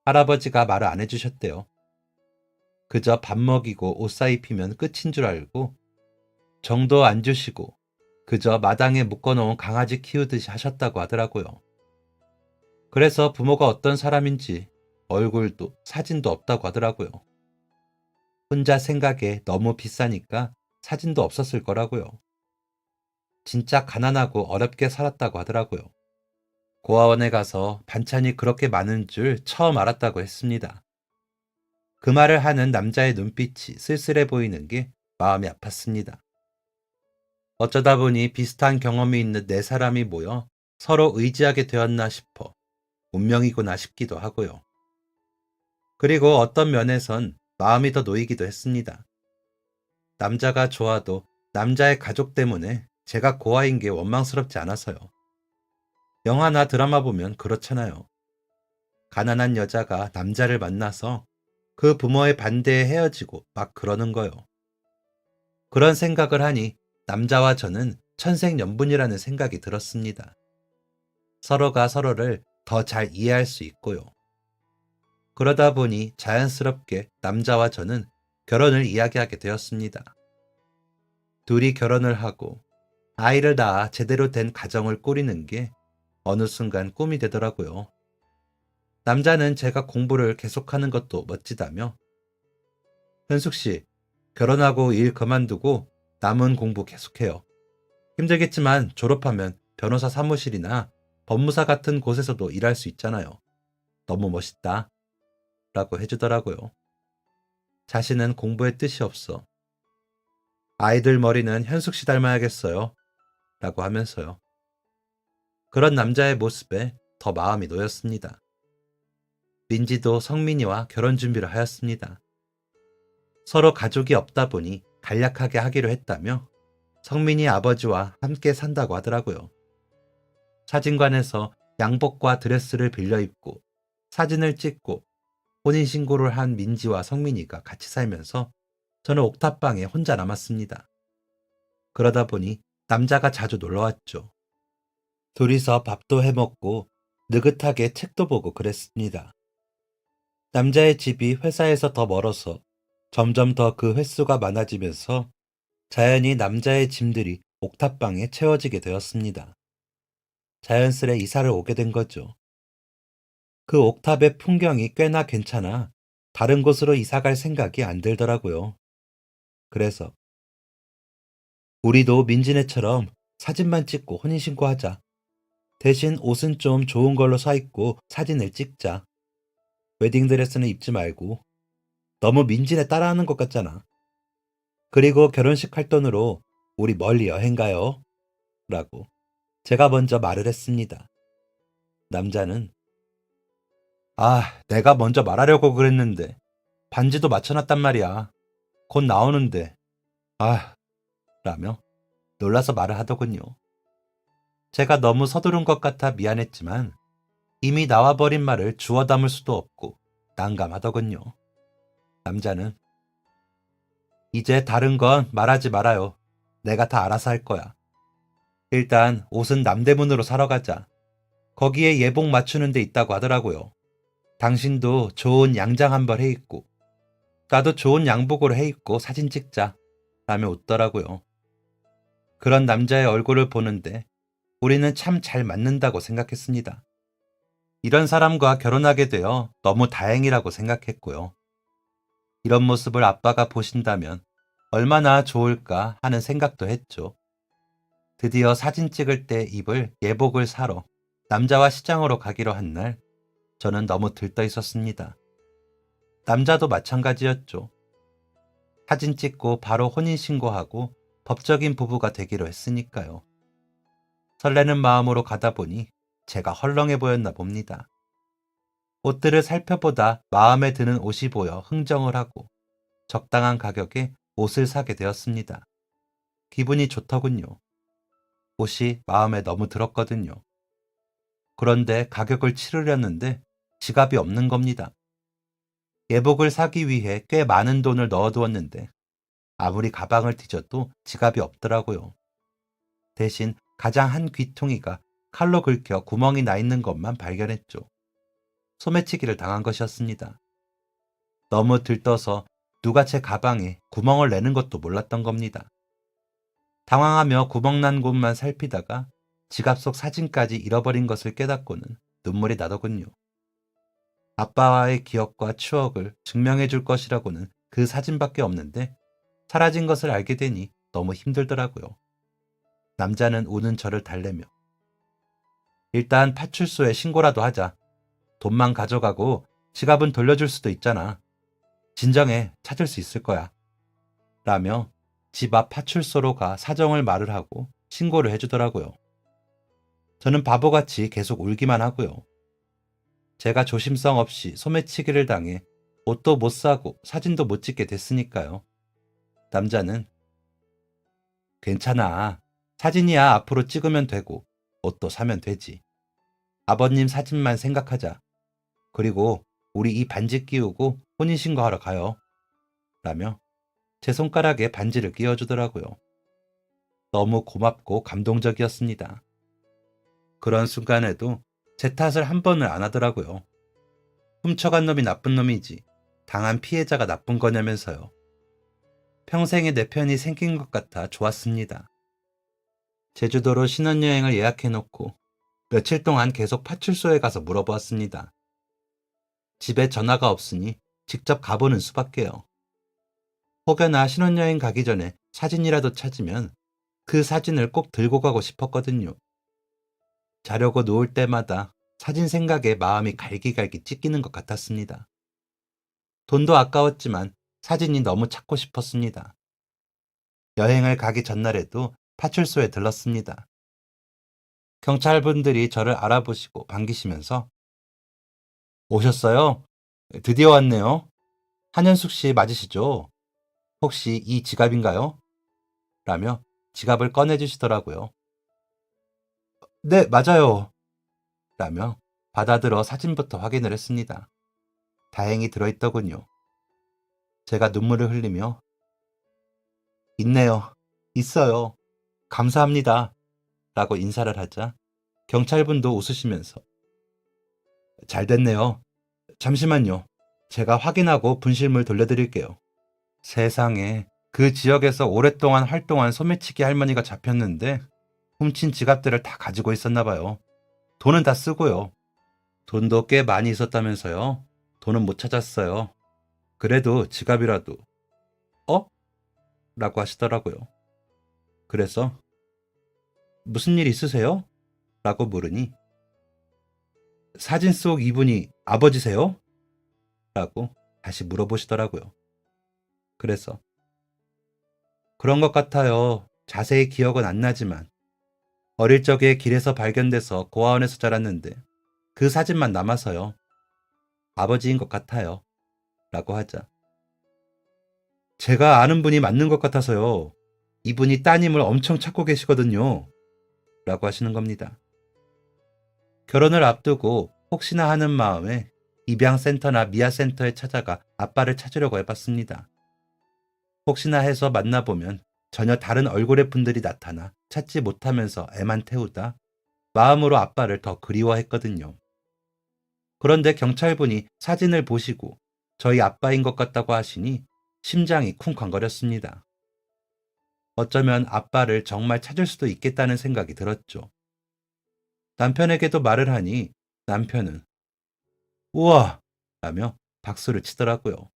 할아버지가 말을 안 해주셨대요. 그저 밥 먹이고 옷 사입히면 끝인 줄 알고 정도 안 주시고 그저 마당에 묶어놓은 강아지 키우듯이 하셨다고 하더라고요. 그래서 부모가 어떤 사람인지 얼굴도 사진도 없다고 하더라고요. 혼자 생각에 너무 비싸니까 사진도 없었을 거라고요. 진짜 가난하고 어렵게 살았다고 하더라고요. 고아원에 가서 반찬이 그렇게 많은 줄 처음 알았다고 했습니다. 그 말을 하는 남자의 눈빛이 쓸쓸해 보이는 게 마음이 아팠습니다. 어쩌다 보니 비슷한 경험이 있는 네 사람이 모여 서로 의지하게 되었나 싶어 운명이구나 싶기도 하고요. 그리고 어떤 면에선 마음이 더 놓이기도 했습니다. 남자가 좋아도 남자의 가족 때문에 제가 고아인 게 원망스럽지 않아서요. 영화나 드라마 보면 그렇잖아요. 가난한 여자가 남자를 만나서 그 부모의 반대에 헤어지고 막 그러는 거요. 그런 생각을 하니 남자와 저는 천생연분이라는 생각이 들었습니다. 서로가 서로를 더 잘 이해할 수 있고요. 그러다 보니 자연스럽게 남자와 저는 결혼을 이야기하게 되었습니다. 둘이 결혼을 하고 아이를 낳아 제대로 된 가정을 꾸리는 게 어느 순간 꿈이 되더라고요. 남자는 제가 공부를 계속하는 것도 멋지다며 현숙 씨, 결혼하고 일 그만두고 남은 공부 계속해요. 힘들겠지만 졸업하면 변호사 사무실이나 법무사 같은 곳에서도 일할 수 있잖아요. 너무 멋있다. 라고 해주더라고요. 자신은 공부에 뜻이 없어. 아이들 머리는 현숙 씨 닮아야겠어요. 라고 하면서요. 그런 남자의 모습에 더 마음이 놓였습니다. 민지도 성민이와 결혼 준비를 하였습니다. 서로 가족이 없다 보니 간략하게 하기로 했다며 성민이 아버지와 함께 산다고 하더라고요. 사진관에서 양복과 드레스를 빌려 입고 사진을 찍고 혼인신고를 한 민지와 성민이가 같이 살면서 저는 옥탑방에 혼자 남았습니다. 그러다 보니 남자가 자주 놀러왔죠. 둘이서 밥도 해먹고 느긋하게 책도 보고 그랬습니다. 남자의 집이 회사에서 더 멀어서 점점 더 그 횟수가 많아지면서 자연히 남자의 짐들이 옥탑방에 채워지게 되었습니다. 자연스레 이사를 오게 된 거죠. 그 옥탑의 풍경이 꽤나 괜찮아 다른 곳으로 이사 갈 생각이 안 들더라고요. 그래서 우리도 민지네처럼 사진만 찍고 혼인신고하자. 대신 옷은 좀 좋은 걸로 사 입고 사진을 찍자. 웨딩드레스는 입지 말고 너무 민지네 따라하는 것 같잖아. 그리고 결혼식 할 돈으로 우리 멀리 여행 가요. 라고 제가 먼저 말을 했습니다. 남자는 내가 먼저 말하려고 그랬는데 반지도 맞춰놨단 말이야. 곧 나오는데 라며 놀라서 말을 하더군요. 제가 너무 서두른 것 같아 미안했지만 이미 나와버린 말을 주워 담을 수도 없고 난감하더군요. 남자는 이제 다른 건 말하지 말아요. 내가 다 알아서 할 거야. 일단 옷은 남대문으로 사러 가자. 거기에 예복 맞추는 데 있다고 하더라고요. 당신도 좋은 양장 한 벌 해 입고 나도 좋은 양복으로 해 입고 사진 찍자 라며 웃더라고요. 그런 남자의 얼굴을 보는데 우리는 참 잘 맞는다고 생각했습니다. 이런 사람과 결혼하게 되어 너무 다행이라고 생각했고요. 이런 모습을 아빠가 보신다면 얼마나 좋을까 하는 생각도 했죠. 드디어 사진 찍을 때 입을 예복을 사러 남자와 시장으로 가기로 한 날, 저는 너무 들떠 있었습니다. 남자도 마찬가지였죠. 사진 찍고 바로 혼인신고하고 법적인 부부가 되기로 했으니까요. 설레는 마음으로 가다 보니 제가 헐렁해 보였나 봅니다. 옷들을 살펴보다 마음에 드는 옷이 보여 흥정을 하고 적당한 가격에 옷을 사게 되었습니다. 기분이 좋더군요. 옷이 마음에 너무 들었거든요. 그런데 가격을 치르려는데 지갑이 없는 겁니다. 예복을 사기 위해 꽤 많은 돈을 넣어두었는데 아무리 가방을 뒤져도 지갑이 없더라고요. 대신 가장 한 귀퉁이가 칼로 긁혀 구멍이 나 있는 것만 발견했죠. 소매치기를 당한 것이었습니다. 너무 들떠서 누가 제 가방에 구멍을 내는 것도 몰랐던 겁니다. 당황하며 구멍난 곳만 살피다가 지갑 속 사진까지 잃어버린 것을 깨닫고는 눈물이 나더군요. 아빠와의 기억과 추억을 증명해 줄 것이라고는 그 사진밖에 없는데 사라진 것을 알게 되니 너무 힘들더라고요. 남자는 우는 저를 달래며 일단 파출소에 신고라도 하자. 돈만 가져가고 지갑은 돌려줄 수도 있잖아. 진정해, 찾을 수 있을 거야. 라며 집 앞 파출소로 가 사정을 말을 하고 신고를 해주더라고요. 저는 바보같이 계속 울기만 하고요. 제가 조심성 없이 소매치기를 당해 옷도 못 사고 사진도 못 찍게 됐으니까요. 남자는 괜찮아. 사진이야 앞으로 찍으면 되고 옷도 사면 되지. 아버님 사진만 생각하자. 그리고 우리 이 반지 끼우고 혼인신고하러 가요. 라며 제 손가락에 반지를 끼워주더라고요. 너무 고맙고 감동적이었습니다. 그런 순간에도 제 탓을 한 번을 안 하더라고요. 훔쳐간 놈이 나쁜 놈이지 당한 피해자가 나쁜 거냐면서요. 평생에 내 편이 생긴 것 같아 좋았습니다. 제주도로 신혼여행을 예약해놓고 며칠 동안 계속 파출소에 가서 물어보았습니다. 집에 전화가 없으니 직접 가보는 수밖에요. 혹여나 신혼여행 가기 전에 사진이라도 찾으면 그 사진을 꼭 들고 가고 싶었거든요. 자려고 누울 때마다 사진 생각에 마음이 갈기갈기 찢기는 것 같았습니다. 돈도 아까웠지만 사진이 너무 찾고 싶었습니다. 여행을 가기 전날에도 파출소에 들렀습니다. 경찰분들이 저를 알아보시고 반기시면서 오셨어요? 드디어 왔네요. 한현숙 씨 맞으시죠? 혹시 이 지갑인가요? 라며 지갑을 꺼내주시더라고요. 네, 맞아요. 라며 받아들어 사진부터 확인을 했습니다. 다행히 들어있더군요. 제가 눈물을 흘리며 있네요. 있어요. 감사합니다. 라고 인사를 하자 경찰분도 웃으시면서 잘 됐네요. 잠시만요. 제가 확인하고 분실물 돌려드릴게요. 세상에 그 지역에서 오랫동안 활동한 소매치기 할머니가 잡혔는데 훔친 지갑들을 다 가지고 있었나 봐요. 돈은 다 쓰고요. 돈도 꽤 많이 있었다면서요. 돈은 못 찾았어요. 그래도 지갑이라도. 어? 라고 하시더라고요. 그래서 무슨 일 있으세요? 라고 물으니 사진 속 이분이 아버지세요? 라고 다시 물어보시더라고요. 그래서 그런 것 같아요. 자세히 기억은 안 나지만 어릴 적에 길에서 발견돼서 고아원에서 자랐는데 그 사진만 남아서요. 아버지인 것 같아요. 라고 하자 제가 아는 분이 맞는 것 같아서요. 이분이 따님을 엄청 찾고 계시거든요. 라고 하시는 겁니다. 결혼을 앞두고 혹시나 하는 마음에 입양센터나 미아센터에 찾아가 아빠를 찾으려고 해봤습니다. 혹시나 해서 만나보면 전혀 다른 얼굴의 분들이 나타나 찾지 못하면서 애만 태우다 마음으로 아빠를 더 그리워했거든요. 그런데 경찰분이 사진을 보시고 저희 아빠인 것 같다고 하시니 심장이 쿵쾅거렸습니다. 어쩌면 아빠를 정말 찾을 수도 있겠다는 생각이 들었죠. 남편에게도 말을 하니 남편은 우와! 라며 박수를 치더라고요.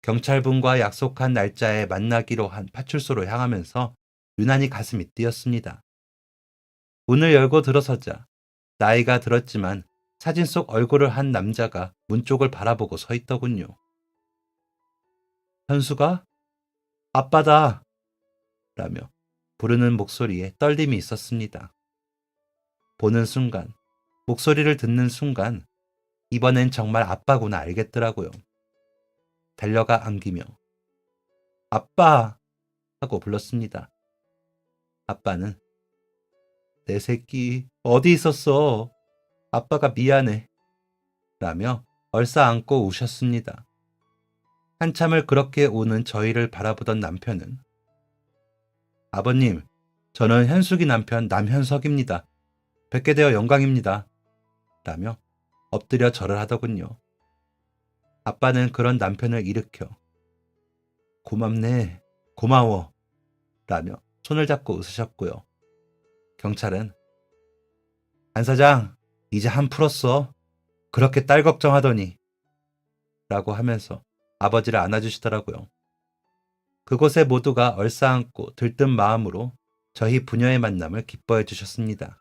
경찰분과 약속한 날짜에 만나기로 한 파출소로 향하면서 유난히 가슴이 뛰었습니다. 문을 열고 들어서자 나이가 들었지만 사진 속 얼굴을 한 남자가 문 쪽을 바라보고 서 있더군요. 현수가? 아빠다! 라며 부르는 목소리에 떨림이 있었습니다. 보는 순간, 목소리를 듣는 순간 이번엔 정말 아빠구나 알겠더라고요. 달려가 안기며 아빠! 하고 불렀습니다. 아빠는 내 새끼 어디 있었어? 아빠가 미안해. 라며 얼싸안고 우셨습니다. 한참을 그렇게 우는 저희를 바라보던 남편은 아버님, 저는 현숙이 남편 남현석입니다. 뵙게 되어 영광입니다. 라며 엎드려 절을 하더군요. 아빠는 그런 남편을 일으켜 고맙네, 고마워 라며 손을 잡고 웃으셨고요. 경찰은 안 사장, 이제 한 풀었어. 그렇게 딸 걱정하더니 라고 하면서 아버지를 안아주시더라고요. 그곳에 모두가 얼싸안고 들뜬 마음으로 저희 부녀의 만남을 기뻐해 주셨습니다.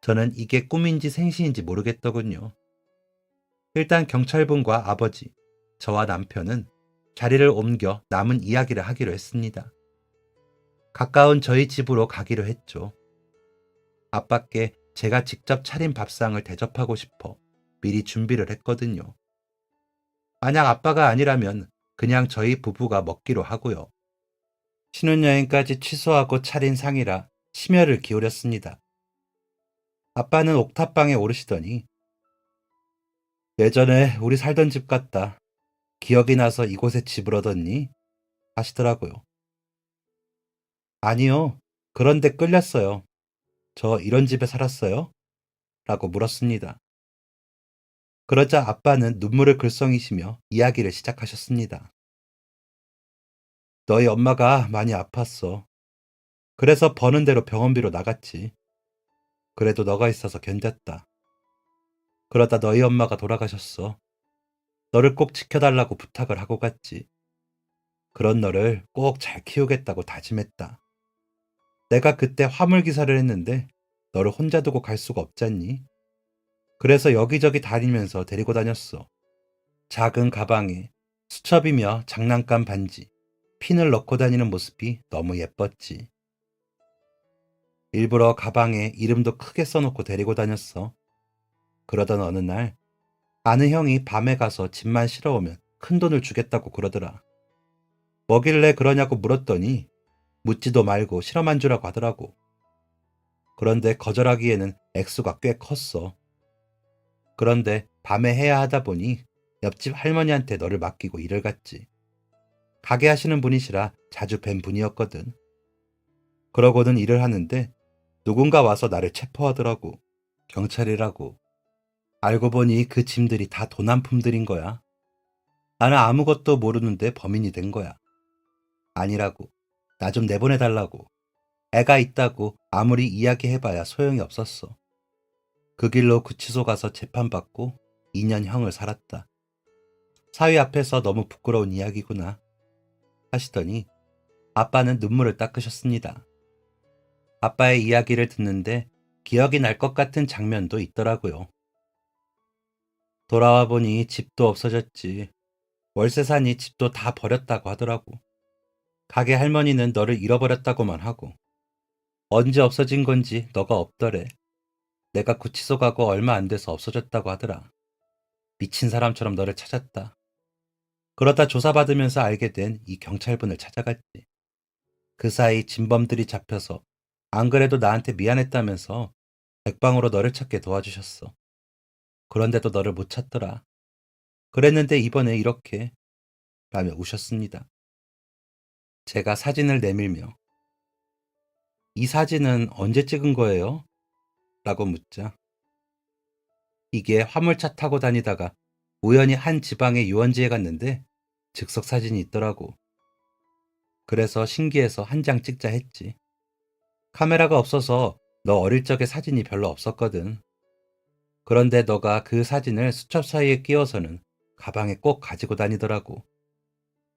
저는 이게 꿈인지 생시인지 모르겠더군요. 일단 경찰분과 아버지, 저와 남편은 자리를 옮겨 남은 이야기를 하기로 했습니다. 가까운 저희 집으로 가기로 했죠. 아빠께 제가 직접 차린 밥상을 대접하고 싶어 미리 준비를 했거든요. 만약 아빠가 아니라면 그냥 저희 부부가 먹기로 하고요. 신혼여행까지 취소하고 차린 상이라 심혈을 기울였습니다. 아빠는 옥탑방에 오르시더니 예전에 우리 살던 집 같다. 기억이 나서 이곳에 집을 얻었니? 하시더라고요. 아니요. 그런데 끌렸어요. 저 이런 집에 살았어요? 라고 물었습니다. 그러자 아빠는 눈물을 글썽이시며 이야기를 시작하셨습니다. 너희 엄마가 많이 아팠어. 그래서 버는 대로 병원비로 나갔지. 그래도 너가 있어서 견뎠다. 그러다 너희 엄마가 돌아가셨어. 너를 꼭 지켜달라고 부탁을 하고 갔지. 그런 너를 꼭 잘 키우겠다고 다짐했다. 내가 그때 화물 기사를 했는데 너를 혼자 두고 갈 수가 없잖니? 그래서 여기저기 다니면서 데리고 다녔어. 작은 가방에 수첩이며 장난감 반지, 핀을 넣고 다니는 모습이 너무 예뻤지. 일부러 가방에 이름도 크게 써놓고 데리고 다녔어. 그러던 어느 날 아는 형이 밤에 가서 집만 실어오면 큰 돈을 주겠다고 그러더라. 뭐길래 그러냐고 물었더니 묻지도 말고 실어만 주라고 하더라고. 그런데 거절하기에는 액수가 꽤 컸어. 그런데 밤에 해야 하다 보니 옆집 할머니한테 너를 맡기고 일을 갔지. 가게 하시는 분이시라 자주 뵌 분이었거든. 그러고는 일을 하는데 누군가 와서 나를 체포하더라고. 경찰이라고. 알고 보니 그 짐들이 다 도난품들인 거야. 나는 아무것도 모르는데 범인이 된 거야. 아니라고. 나 좀 내보내달라고. 애가 있다고 아무리 이야기해봐야 소용이 없었어. 그 길로 구치소 가서 재판받고 2년 형을 살았다. 사위 앞에서 너무 부끄러운 이야기구나 하시더니 아빠는 눈물을 닦으셨습니다. 아빠의 이야기를 듣는데 기억이 날 것 같은 장면도 있더라고요. 돌아와 보니 집도 없어졌지. 월세 사니 집도 다 버렸다고 하더라고. 가게 할머니는 너를 잃어버렸다고만 하고 언제 없어진 건지 너가 없더래. 내가 구치소 가고 얼마 안 돼서 없어졌다고 하더라. 미친 사람처럼 너를 찾았다. 그러다 조사받으면서 알게 된 이 경찰분을 찾아갔지. 그 사이 진범들이 잡혀서 안 그래도 나한테 미안했다면서 백방으로 너를 찾게 도와주셨어. 그런데도 너를 못 찾더라. 그랬는데 이번에 이렇게 라며 우셨습니다. 제가 사진을 내밀며 이 사진은 언제 찍은 거예요? 라고 묻자 이게 화물차 타고 다니다가 우연히 한 지방의 유원지에 갔는데 즉석 사진이 있더라고. 그래서 신기해서 한 장 찍자 했지. 카메라가 없어서 너 어릴 적에 사진이 별로 없었거든. 그런데 너가 그 사진을 수첩 사이에 끼워서는 가방에 꼭 가지고 다니더라고.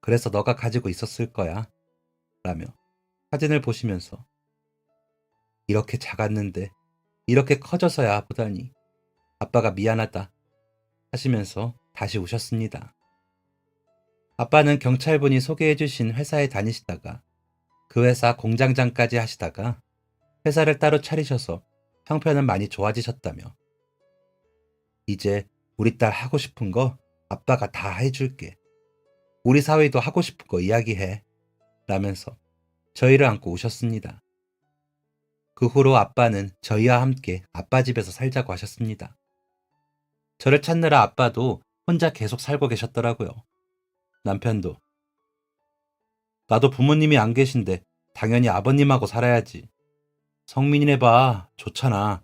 그래서 너가 가지고 있었을 거야. 라며 사진을 보시면서 이렇게 작았는데 이렇게 커져서야 보다니 아빠가 미안하다 하시면서 다시 우셨습니다. 아빠는 경찰분이 소개해주신 회사에 다니시다가 그 회사 공장장까지 하시다가 회사를 따로 차리셔서 형편은 많이 좋아지셨다며 이제 우리 딸 하고 싶은 거 아빠가 다 해줄게. 우리 사위도 하고 싶은 거 이야기해. 라면서 저희를 안고 우셨습니다. 그 후로 아빠는 저희와 함께 아빠 집에서 살자고 하셨습니다. 저를 찾느라 아빠도 혼자 계속 살고 계셨더라고요. 남편도 나도 부모님이 안 계신데 당연히 아버님하고 살아야지. 성민이네 봐. 좋잖아.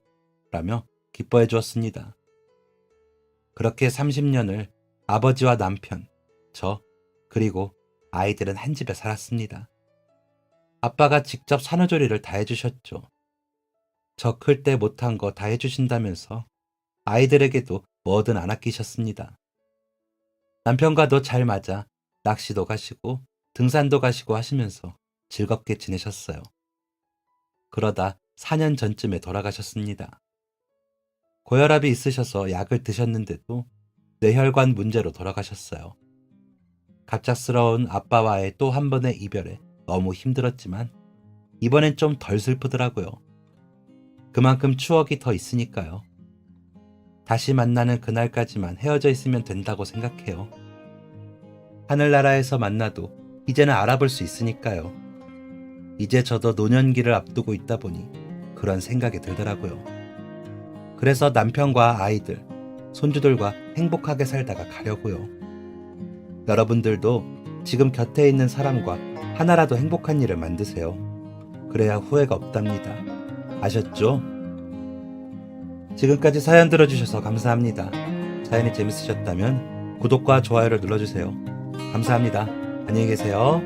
라며 기뻐해 주었습니다. 그렇게 30년을 아버지와 남편, 저, 그리고 아이들은 한 집에 살았습니다. 아빠가 직접 산후조리를 다 해주셨죠. 저 클 때 못한 거 다 해주신다면서 아이들에게도 뭐든 안 아끼셨습니다. 남편과도 잘 맞아 낚시도 가시고 등산도 가시고 하시면서 즐겁게 지내셨어요. 그러다 4년 전쯤에 돌아가셨습니다. 고혈압이 있으셔서 약을 드셨는데도 뇌혈관 문제로 돌아가셨어요. 갑작스러운 아빠와의 또 한 번의 이별에 너무 힘들었지만 이번엔 좀 덜 슬프더라고요. 그만큼 추억이 더 있으니까요. 다시 만나는 그날까지만 헤어져 있으면 된다고 생각해요. 하늘나라에서 만나도 이제는 알아볼 수 있으니까요. 이제 저도 노년기를 앞두고 있다 보니 그런 생각이 들더라고요. 그래서 남편과 아이들, 손주들과 행복하게 살다가 가려고요. 여러분들도 지금 곁에 있는 사람과 하나라도 행복한 일을 만드세요. 그래야 후회가 없답니다. 아셨죠? 지금까지 사연 들어주셔서 감사합니다. 사연이 재밌으셨다면 구독과 좋아요를 눌러주세요. 감사합니다. 안녕히 계세요.